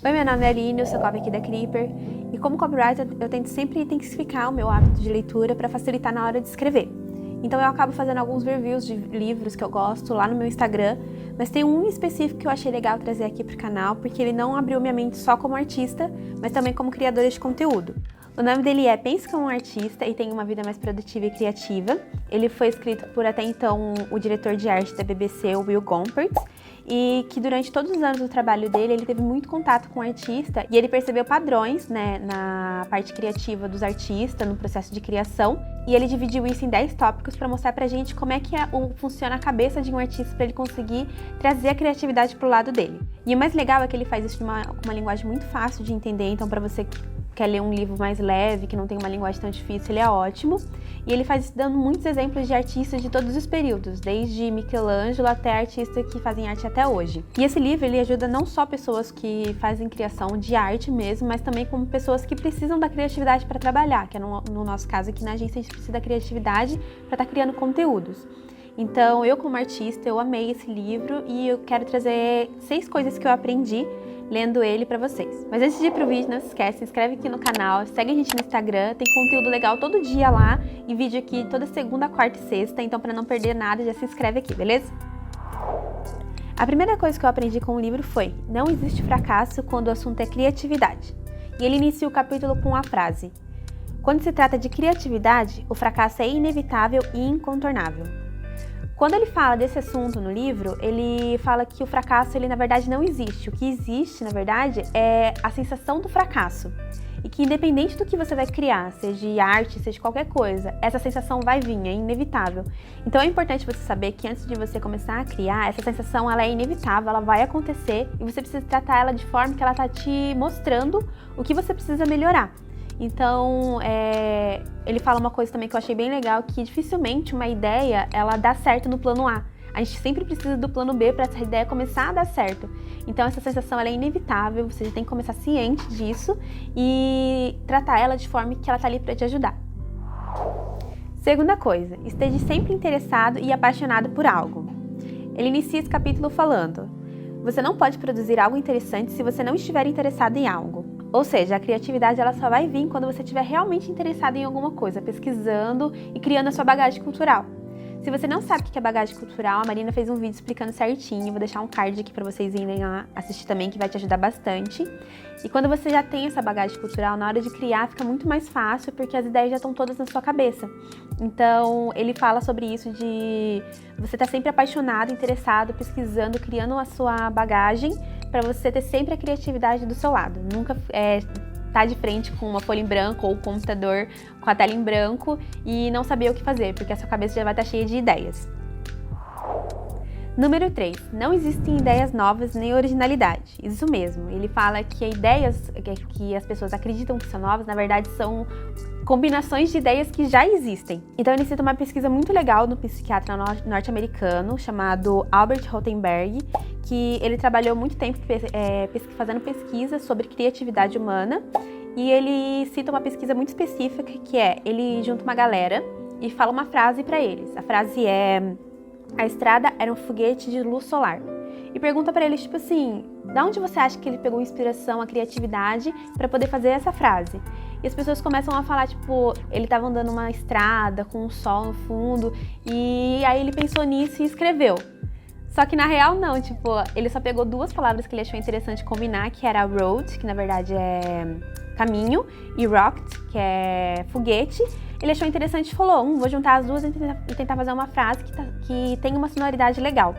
Oi, meu nome é Aline, eu sou copy aqui da Creeper e como copywriter eu tento sempre intensificar o meu hábito de leitura para facilitar na hora de escrever. Então eu acabo fazendo alguns reviews de livros que eu gosto lá no meu Instagram, mas tem um específico que eu achei legal trazer aqui pro canal porque ele não abriu minha mente só como artista, mas também como criadora de conteúdo. O nome dele é Pense Como um Artista e Tenha uma Vida Mais Produtiva e Criativa. Ele foi escrito por até então o diretor de arte da BBC, o Will Gompertz, e que durante todos os anos do trabalho dele, ele teve muito contato com o artista e ele percebeu padrões, na parte criativa dos artistas, no processo de criação, e ele dividiu isso em 10 tópicos para mostrar pra gente como é que funciona a cabeça de um artista para ele conseguir trazer a criatividade pro lado dele. E o mais legal é que ele faz isso com uma linguagem muito fácil de entender, então para você que quer ler um livro mais leve, que não tem uma linguagem tão difícil, ele é ótimo. E ele faz isso dando muitos exemplos de artistas de todos os períodos, desde Michelangelo até artistas que fazem arte até hoje. E esse livro, ele ajuda não só pessoas que fazem criação de arte mesmo, mas também como pessoas que precisam da criatividade para trabalhar, que é no nosso caso aqui na agência a gente precisa da criatividade para estar criando conteúdos. Então, eu como artista, eu amei esse livro e eu quero trazer 6 coisas que eu aprendi lendo ele pra vocês. Mas antes de ir pro vídeo, não se esquece, se inscreve aqui no canal, segue a gente no Instagram, tem conteúdo legal todo dia lá e vídeo aqui toda segunda, quarta e sexta, então pra não perder nada, já se inscreve aqui, beleza? A primeira coisa que eu aprendi com o livro foi: não existe fracasso quando o assunto é criatividade. E ele inicia o capítulo com a frase: quando se trata de criatividade, o fracasso é inevitável e incontornável. Quando ele fala desse assunto no livro, ele fala que o fracasso, ele na verdade não existe. O que existe, na verdade, é a sensação do fracasso. E que independente do que você vai criar, seja arte, seja qualquer coisa, essa sensação vai vir, é inevitável. Então é importante você saber que antes de você começar a criar, essa sensação ela é inevitável, ela vai acontecer e você precisa tratar ela de forma que ela tá te mostrando o que você precisa melhorar. Então, ele fala uma coisa também que eu achei bem legal, que dificilmente uma ideia, ela dá certo no plano A. A gente sempre precisa do plano B para essa ideia começar a dar certo. Então, essa sensação ela é inevitável, você tem que começar ciente disso e tratar ela de forma que ela tá ali para te ajudar. Segunda coisa, esteja sempre interessado e apaixonado por algo. Ele inicia esse capítulo falando: você não pode produzir algo interessante se você não estiver interessado em algo. Ou seja, a criatividade ela só vai vir quando você estiver realmente interessado em alguma coisa, pesquisando e criando a sua bagagem cultural. Se você não sabe o que é bagagem cultural, a Marina fez um vídeo explicando certinho, vou deixar um card aqui para vocês irem lá assistir também, que vai te ajudar bastante. E quando você já tem essa bagagem cultural, na hora de criar fica muito mais fácil, porque as ideias já estão todas na sua cabeça. Então, ele fala sobre isso de você estar sempre apaixonado, interessado, pesquisando, criando a sua bagagem, para você ter sempre a criatividade do seu lado. Nunca tá de frente com uma folha em branco ou o computador com a tela em branco e não saber o que fazer, porque a sua cabeça já vai estar cheia de ideias. Número 3. Não existem ideias novas nem originalidade. Isso mesmo, ele fala que ideias que as pessoas acreditam que são novas, na verdade são combinações de ideias que já existem. Então ele cita uma pesquisa muito legal do psiquiatra norte-americano chamado Albert Rothenberg, que ele trabalhou muito tempo fazendo pesquisa sobre criatividade humana, e ele cita uma pesquisa muito específica que ele junta uma galera e fala uma frase para eles. A frase é: a estrada era um foguete de luz solar. E pergunta para eles, tipo assim, da onde você acha que ele pegou inspiração, a criatividade para poder fazer essa frase? E as pessoas começam a falar, tipo, ele estava andando numa estrada com um sol no fundo e aí ele pensou nisso e escreveu. Só que na real não, tipo, ele só pegou 2 palavras que ele achou interessante combinar, que era road, que na verdade é caminho, e rocket, que é foguete. Ele achou interessante e falou, vou juntar as duas e tentar fazer uma frase que tem uma sonoridade legal.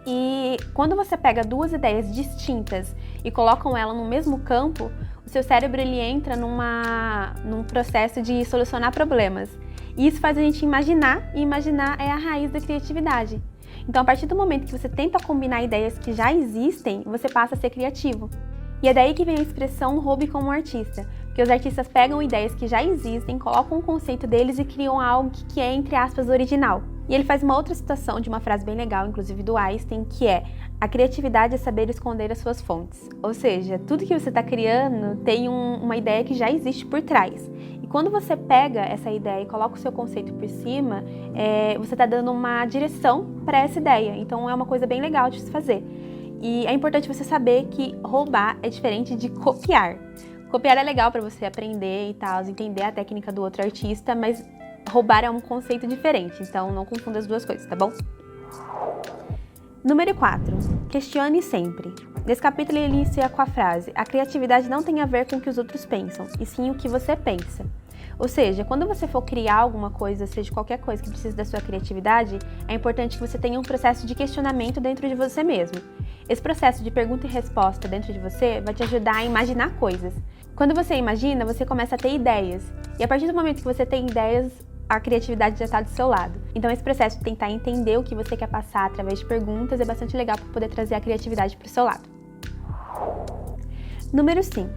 E quando você pega 2 ideias distintas e colocam ela no mesmo campo, o seu cérebro ele entra num processo de solucionar problemas. E isso faz a gente imaginar, e imaginar é a raiz da criatividade. Então, a partir do momento que você tenta combinar ideias que já existem, você passa a ser criativo. E é daí que vem a expressão hobby como artista, porque os artistas pegam ideias que já existem, colocam o conceito deles e criam algo que é, entre aspas, original. E ele faz uma outra citação de uma frase bem legal, inclusive do Einstein, que é: a criatividade é saber esconder as suas fontes. Ou seja, tudo que você está criando tem uma ideia que já existe por trás. E quando você pega essa ideia e coloca o seu conceito por cima, você está dando uma direção para essa ideia. Então é uma coisa bem legal de se fazer. E é importante você saber que roubar é diferente de copiar. Copiar é legal para você aprender e tal, entender a técnica do outro artista, mas roubar é um conceito diferente, então não confunda as duas coisas, tá bom? Número 4. Questione sempre. Nesse capítulo ele inicia com a frase: a criatividade não tem a ver com o que os outros pensam, e sim o que você pensa. Ou seja, quando você for criar alguma coisa, seja qualquer coisa que precise da sua criatividade, é importante que você tenha um processo de questionamento dentro de você mesmo. Esse processo de pergunta e resposta dentro de você vai te ajudar a imaginar coisas. Quando você imagina, você começa a ter ideias. E a partir do momento que você tem ideias, a criatividade já está do seu lado. Então esse processo de tentar entender o que você quer passar através de perguntas é bastante legal para poder trazer a criatividade para o seu lado. Número 5.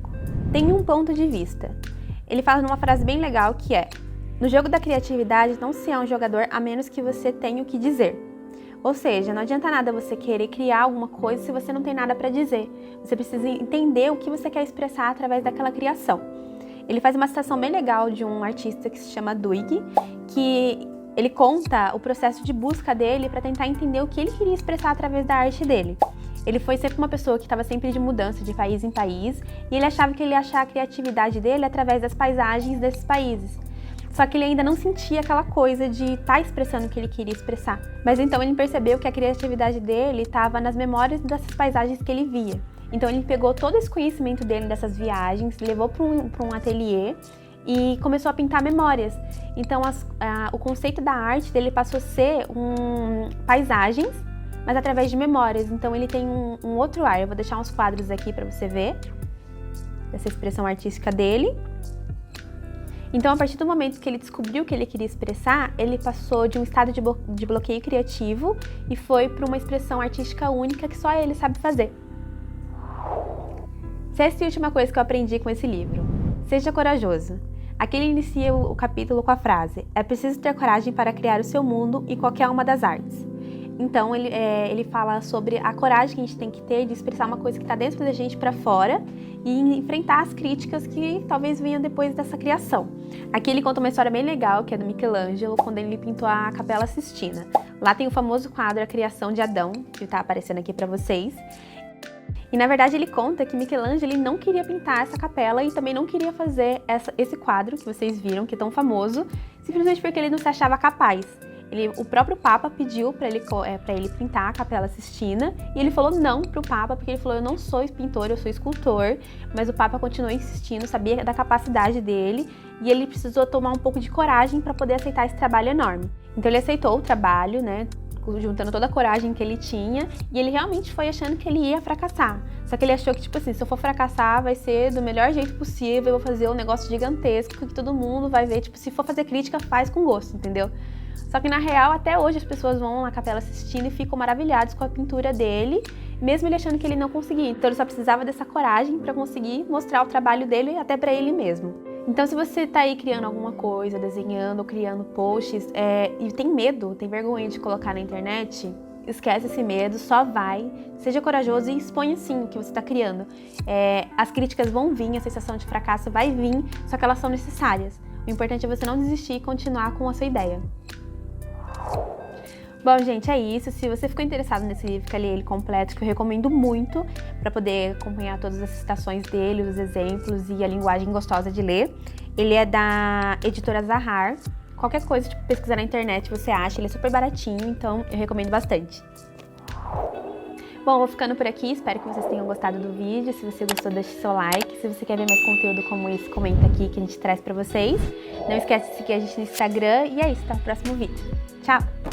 Tenha um ponto de vista. Ele fala numa frase bem legal que é: no jogo da criatividade não se é um jogador a menos que você tenha o que dizer. Ou seja, não adianta nada você querer criar alguma coisa se você não tem nada para dizer. Você precisa entender o que você quer expressar através daquela criação. Ele faz uma citação bem legal de um artista que se chama Doig, que ele conta o processo de busca dele para tentar entender o que ele queria expressar através da arte dele. Ele foi sempre uma pessoa que estava sempre de mudança de país em país, e ele achava que ele ia achar a criatividade dele através das paisagens desses países. Só que ele ainda não sentia aquela coisa de estar expressando o que ele queria expressar. Mas então ele percebeu que a criatividade dele estava nas memórias dessas paisagens que ele via. Então ele pegou todo esse conhecimento dele dessas viagens, levou para um ateliê e começou a pintar memórias. Então o conceito da arte dele passou a ser paisagens, mas através de memórias. Então ele tem um outro ar. Eu vou deixar uns quadros aqui para você ver essa expressão artística dele. Então, a partir do momento que ele descobriu o que ele queria expressar, ele passou de um estado de bloqueio criativo e foi para uma expressão artística única que só ele sabe fazer. Sexta e última coisa que eu aprendi com esse livro: seja corajoso. Aqui ele inicia o capítulo com a frase: é preciso ter coragem para criar o seu mundo e qualquer uma das artes. Então ele fala sobre a coragem que a gente tem que ter de expressar uma coisa que está dentro da gente para fora e enfrentar as críticas que talvez venham depois dessa criação. Aqui ele conta uma história bem legal, que é do Michelangelo, quando ele pintou a Capela Sistina. Lá tem o famoso quadro A Criação de Adão, que está aparecendo aqui para vocês. E na verdade ele conta que Michelangelo ele não queria pintar essa capela e também não queria fazer esse quadro que vocês viram, que é tão famoso, simplesmente porque ele não se achava capaz. O próprio Papa pediu para ele pintar a Capela Sistina e ele falou não para o Papa, porque ele falou: eu não sou pintor, eu sou escultor. Mas o Papa continuou insistindo, sabia da capacidade dele e ele precisou tomar um pouco de coragem para poder aceitar esse trabalho enorme. Então ele aceitou o trabalho, né, juntando toda a coragem que ele tinha, e ele realmente foi achando que ele ia fracassar. Só que ele achou que, tipo assim, se eu for fracassar, vai ser do melhor jeito possível, eu vou fazer um negócio gigantesco que todo mundo vai ver. Tipo, se for fazer crítica, faz com gosto, entendeu? Só que na real, até hoje as pessoas vão na Capela Sistina e ficam maravilhados com a pintura dele, mesmo ele achando que ele não conseguia. Então ele só precisava dessa coragem para conseguir mostrar o trabalho dele até para ele mesmo. Então se você tá aí criando alguma coisa, desenhando ou criando posts e tem medo, tem vergonha de colocar na internet, esquece esse medo, só vai, seja corajoso e exponha sim o que você está criando. As críticas vão vir, a sensação de fracasso vai vir, só que elas são necessárias. O importante é você não desistir e continuar com a sua ideia. Bom, gente, é isso. Se você ficou interessado nesse livro, que eu li ele completo, que eu recomendo muito para poder acompanhar todas as citações dele, os exemplos e a linguagem gostosa de ler. Ele é da editora Zahar. Qualquer coisa, tipo, pesquisar na internet você acha, ele é super baratinho, então eu recomendo bastante. Bom, vou ficando por aqui, espero que vocês tenham gostado do vídeo. Se você gostou, deixe seu like. Se você quer ver mais conteúdo como esse, comenta aqui que a gente traz pra vocês. Não esquece de seguir a gente no Instagram e é isso, até o próximo vídeo. Tchau!